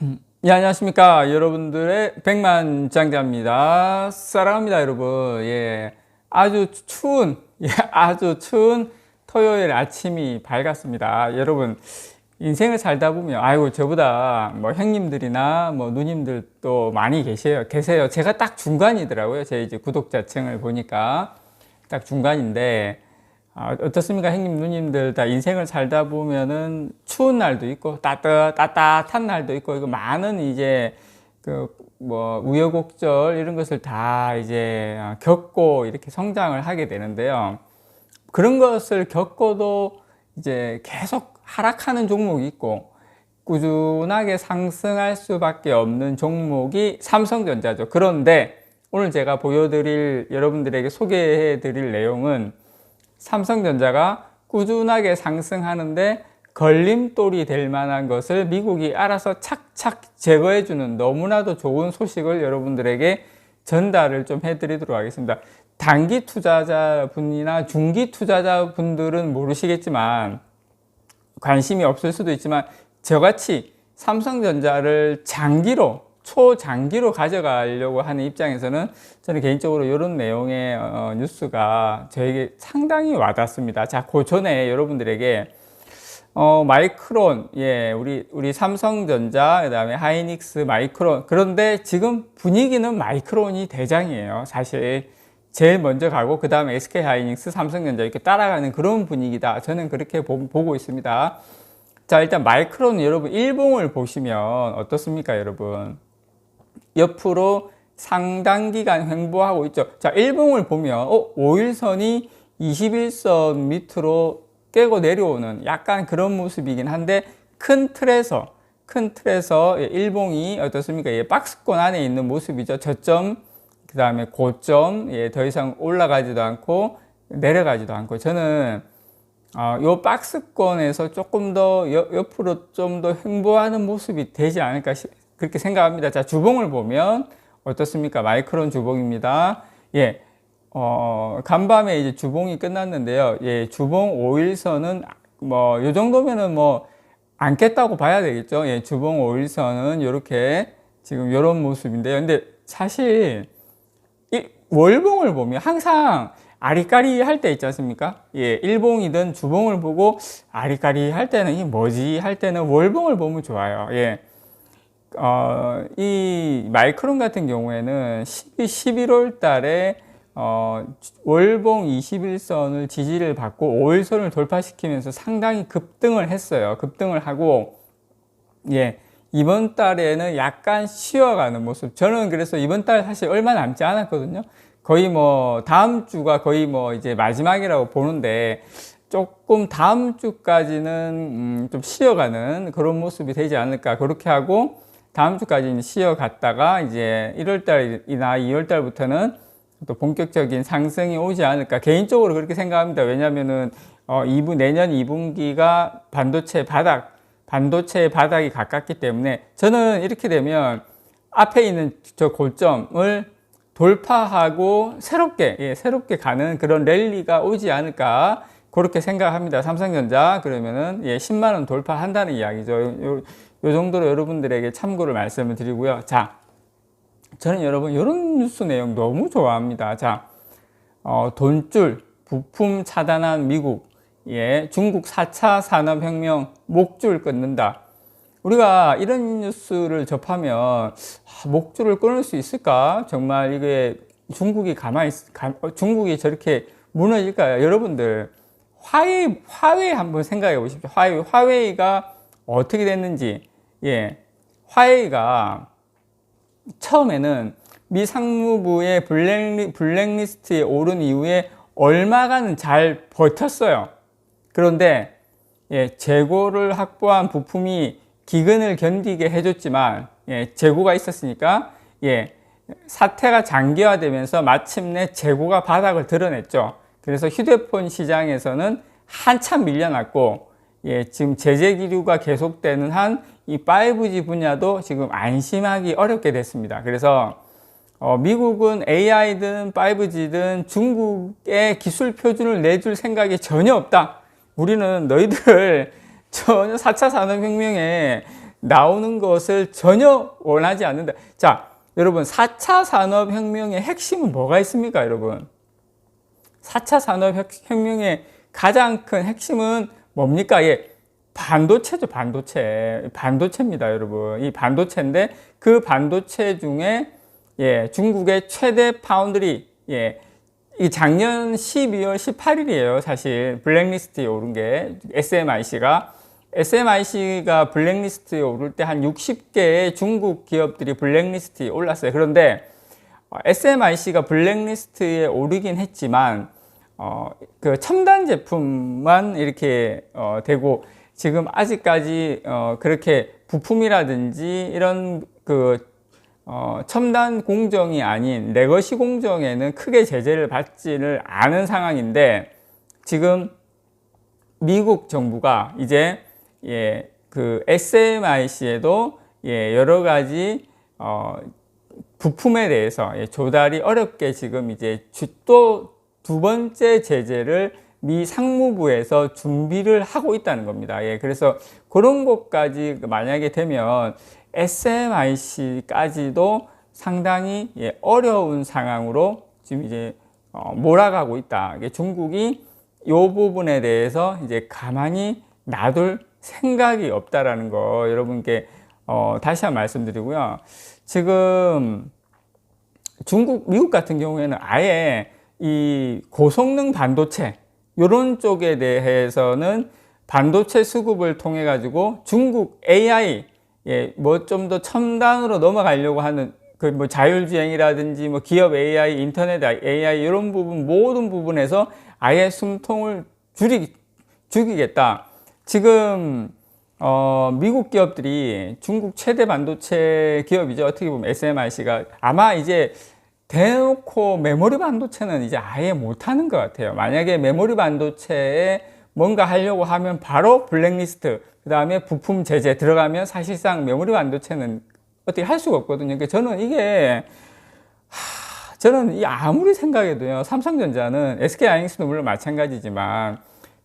예, 안녕하십니까. 여러분들의 백만장자입니다. 사랑합니다, 여러분. 예. 아주 추운, 예, 아주 추운 토요일 아침이 밝았습니다. 여러분, 인생을 살다 보면, 아이고, 저보다 뭐 형님들이나 뭐 누님들도 많이 계세요. 제가 딱 중간이더라고요. 제 이제 구독자층을 보니까 딱 중간인데, 어떻습니까? 형님, 누님들 다 인생을 살다 보면은 추운 날도 있고 따뜻한 날도 있고 이거 많은 이제 그 뭐 우여곡절 이런 것을 다 이제 겪고 이렇게 성장을 하게 되는데요. 그런 것을 겪고도 이제 계속 하락하는 종목이 있고 꾸준하게 상승할 수밖에 없는 종목이 삼성전자죠. 그런데 오늘 제가 보여드릴 여러분들에게 소개해 드릴 내용은 삼성전자가 꾸준하게 상승하는데 걸림돌이 될 만한 것을 미국이 알아서 착착 제거해주는 너무나도 좋은 소식을 여러분들에게 전달을 좀 해드리도록 하겠습니다. 단기 투자자분이나 중기 투자자분들은 모르시겠지만 관심이 없을 수도 있지만 저같이 삼성전자를 초장기로 가져가려고 하는 입장에서는 저는 개인적으로 이런 내용의 뉴스가 저에게 상당히 와닿습니다. 자, 그 전에 여러분들에게 마이크론, 예, 우리 삼성전자, 그 다음에 하이닉스, 마이크론. 그런데 지금 분위기는 마이크론이 대장이에요. 사실 제일 먼저 가고 그 다음에 SK 하이닉스, 삼성전자 이렇게 따라가는 그런 분위기다. 저는 그렇게 보고 있습니다. 자, 일단 마이크론 여러분 일봉을 보시면 어떻습니까, 여러분? 옆으로 상당 기간 횡보하고 있죠. 자, 일봉을 보면 5일선이 21선 밑으로 깨고 내려오는 약간 그런 모습이긴 한데 큰 틀에서 일봉이 어떻습니까? 예, 박스권 안에 있는 모습이죠. 저점, 그 다음에 고점, 예, 더 이상 올라가지도 않고 내려가지도 않고 저는 요 박스권에서 조금 더 옆으로 좀 더 횡보하는 모습이 되지 않을까 그렇게 생각합니다. 자, 주봉을 보면 어떻습니까? 마이크론 주봉입니다. 예, 간밤에 이제 주봉이 끝났는데요. 예, 주봉 5일선은 뭐, 요 정도면은 뭐, 안 깼다고 봐야 되겠죠. 예, 주봉 5일선은 이렇게 지금 이런 모습인데요. 근데 사실, 이 월봉을 보면 항상 아리까리 할 때 있지 않습니까? 예, 일봉이든 주봉을 보고 아리까리 할 때는 이게 뭐지? 할 때는 월봉을 보면 좋아요. 예. 이 마이크론 같은 경우에는 11월 달에 월봉 21선을 지지를 받고 5일선을 돌파시키면서 상당히 급등을 했어요. 급등을 하고, 예, 이번 달에는 약간 쉬어가는 모습. 저는 그래서 이번 달 사실 얼마 남지 않았거든요. 거의 뭐, 다음 주가 거의 뭐 이제 마지막이라고 보는데, 조금 다음 주까지는 좀 쉬어가는 그런 모습이 되지 않을까. 그렇게 하고, 다음 주까지는 쉬어갔다가 이제 1월달이나 2월달부터는 또 본격적인 상승이 오지 않을까 개인적으로 그렇게 생각합니다. 왜냐하면은 내년 2분기가 반도체의 바닥이 가깝기 때문에 저는 이렇게 되면 앞에 있는 저 고점을 돌파하고 새롭게 가는 그런 랠리가 오지 않을까 그렇게 생각합니다. 삼성전자 그러면은 10만 원 돌파한다는 이야기죠. 요 정도로 여러분들에게 참고를 말씀을 드리고요. 자, 저는 여러분 이런 뉴스 내용 너무 좋아합니다. 자, 돈줄 부품 차단한 미국, 예, 중국 4차 산업혁명 목줄 끊는다. 우리가 이런 뉴스를 접하면 목줄을 끊을 수 있을까? 정말 이게 중국이 중국이 저렇게 무너질까요? 여러분들 화웨이 한번 생각해 보십시오. 화웨이가 어떻게 됐는지. 예, 화웨이가 처음에는 미 상무부의 블랙리스트에 오른 이후에 얼마간은 잘 버텼어요. 그런데 예, 재고를 확보한 부품이 기근을 견디게 해줬지만 예, 재고가 있었으니까 예, 사태가 장기화되면서 마침내 재고가 바닥을 드러냈죠. 그래서 휴대폰 시장에서는 한참 밀려났고 예, 지금 제재 기류가 계속되는 한 이 5G 분야도 지금 안심하기 어렵게 됐습니다. 그래서 미국은 AI든 5G든 중국의 기술 표준을 내줄 생각이 전혀 없다. 우리는 너희들 전혀 4차 산업혁명에 나오는 것을 전혀 원하지 않는다. 자, 여러분 4차 산업혁명의 핵심은 뭐가 있습니까, 여러분? 4차 산업혁명의 가장 큰 핵심은 뭡니까? 예, 반도체죠, 반도체입니다, 여러분. 이 반도체인데 그 반도체 중에 예, 중국의 최대 파운드리, 예, 이 작년 12월 18일이에요, 사실. 블랙리스트에 오른 게, SMIC가 블랙리스트에 오를 때 한 60개의 중국 기업들이 블랙리스트에 올랐어요. 그런데 SMIC가 블랙리스트에 오르긴 했지만 그 첨단 제품만 이렇게 되고, 지금 아직까지 그렇게 부품이라든지 이런 그 첨단 공정이 아닌 레거시 공정에는 크게 제재를 받지를 않은 상황인데, 지금 미국 정부가 이제 예, 그 SMIC에도 예, 여러 가지 부품에 대해서 예, 조달이 어렵게 지금 이제 또 두 번째 제재를 미 상무부에서 준비를 하고 있다는 겁니다. 예, 그래서 그런 것까지 만약에 되면 SMIC까지도 상당히 예, 어려운 상황으로 지금 이제 몰아가고 있다. 중국이 이 부분에 대해서 이제 가만히 놔둘 생각이 없다라는 거 여러분께 다시 한번 말씀드리고요. 지금 미국 같은 경우에는 아예 이 고성능 반도체 이런 쪽에 대해서는 반도체 수급을 통해 가지고 중국 AI 예, 뭐 좀 더 첨단으로 넘어가려고 하는 그 뭐 자율주행이라든지 뭐 기업 AI, 인터넷 AI 이런 부분 모든 부분에서 아예 숨통을 죽이겠다. 지금 미국 기업들이 중국 최대 반도체 기업이죠. 어떻게 보면 SMIC가 아마 이제 대놓고 메모리 반도체는 이제 아예 못하는 것 같아요. 만약에 메모리 반도체에 뭔가 하려고 하면 바로 블랙리스트, 그 다음에 부품 제재 들어가면 사실상 메모리 반도체는 어떻게 할 수가 없거든요. 그러니까 저는 이 아무리 생각해도요, 삼성전자는 SK하이닉스도 물론 마찬가지지만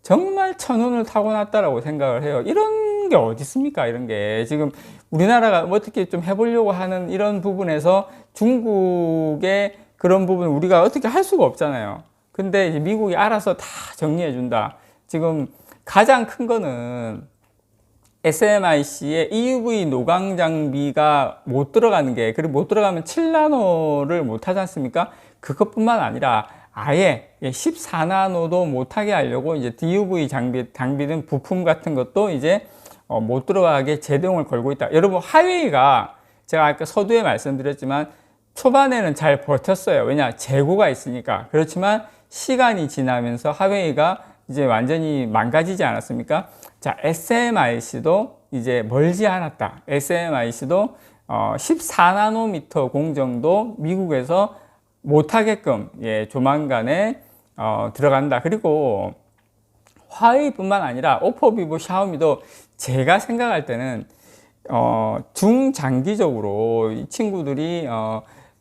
정말 천운을 타고났다라고 생각을 해요. 이런 게 어디 있습니까? 이런 게 지금 우리나라가 어떻게 좀 해보려고 하는 이런 부분에서 중국의 그런 부분 우리가 어떻게 할 수가 없잖아요. 근데 이제 미국이 알아서 다 정리해 준다. 지금 가장 큰 거는 SMIC의 EUV 노광 장비가 못 들어가는 게, 그리고 못 들어가면 7나노를 못 하지 않습니까? 그것뿐만 아니라 아예 14나노도 못하게 하려고 이제 DUV 장비든 부품 같은 것도 이제 못 들어가게 제동을 걸고 있다. 여러분, 화웨이가 제가 아까 서두에 말씀드렸지만 초반에는 잘 버텼어요. 왜냐? 재고가 있으니까. 그렇지만 시간이 지나면서 화웨이가 이제 완전히 망가지지 않았습니까? 자, SMIC도 이제 멀지 않았다. SMIC도 14나노미터 공정도 미국에서 못하게끔 예, 조만간에 들어간다. 그리고 화웨이뿐만 아니라 오포, 비보, 샤오미도 제가 생각할 때는 중장기적으로 이 친구들이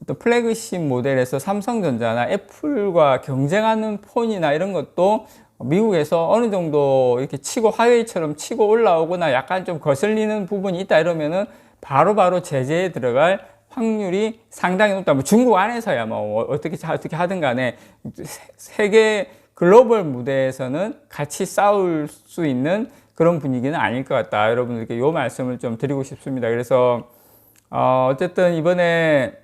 또 플래그십 모델에서 삼성전자나 애플과 경쟁하는 폰이나 이런 것도 미국에서 어느 정도 이렇게 치고 화웨이처럼 치고 올라오거나 약간 좀 거슬리는 부분이 있다 이러면은 바로바로 제재에 들어갈 확률이 상당히 높다. 뭐 중국 안에서야 뭐 어떻게 하든 간에 세계 글로벌 무대에서는 같이 싸울 수 있는 그런 분위기는 아닐 것 같다. 여러분들께 이 말씀을 좀 드리고 싶습니다. 그래서 어쨌든 이번에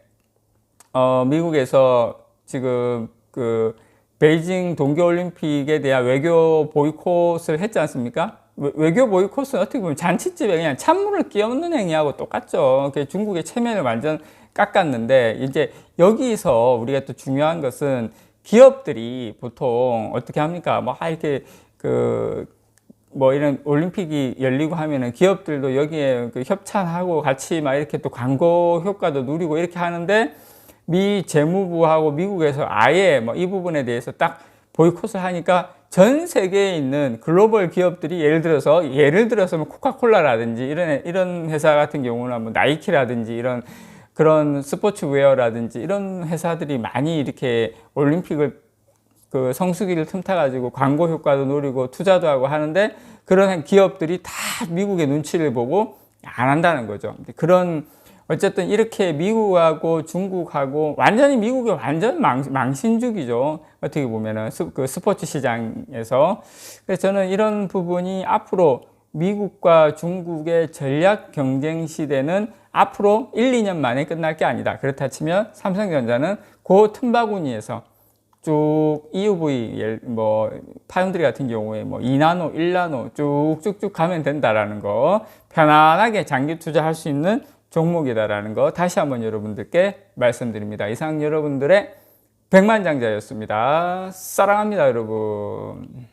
미국에서 지금 그 베이징 동계올림픽에 대한 외교 보이콧을 했지 않습니까? 외교 보이콧은 어떻게 보면 잔치집에 그냥 찬물을 끼얹는 행위하고 똑같죠. 중국의 체면을 완전 깎았는데, 이제 여기서 우리가 또 중요한 것은 기업들이 보통 어떻게 합니까? 뭐 이렇게 뭐 이런 올림픽이 열리고 하면은 기업들도 여기에 협찬하고 같이 막 이렇게 또 광고 효과도 누리고 이렇게 하는데, 미 재무부하고 미국에서 아예 뭐 이 부분에 대해서 딱 보이콧을 하니까 전 세계에 있는 글로벌 기업들이 예를 들어서 뭐 코카콜라라든지 이런 회사 같은 경우는 뭐 나이키라든지 그런 스포츠웨어라든지 이런 회사들이 많이 이렇게 올림픽을 그 성수기를 틈타 가지고 광고 효과도 노리고 투자도 하고 하는데, 그런 기업들이 다 미국의 눈치를 보고 안 한다는 거죠. 그런 어쨌든 이렇게 미국하고 중국하고 완전히 미국이 완전 망신주기죠. 어떻게 보면은 그 스포츠 시장에서. 그래서 저는 이런 부분이 앞으로 미국과 중국의 전략 경쟁 시대는 앞으로 1, 2년 만에 끝날 게 아니다. 그렇다 치면 삼성전자는 그 틈바구니에서 쭉 EUV 뭐 파운드리 같은 경우에 뭐 2나노, 1나노 쭉쭉쭉 가면 된다라는 거, 편안하게 장기 투자할 수 있는 종목이다라는 거 다시 한번 여러분들께 말씀드립니다. 이상 여러분들의 백만장자였습니다. 사랑합니다, 여러분.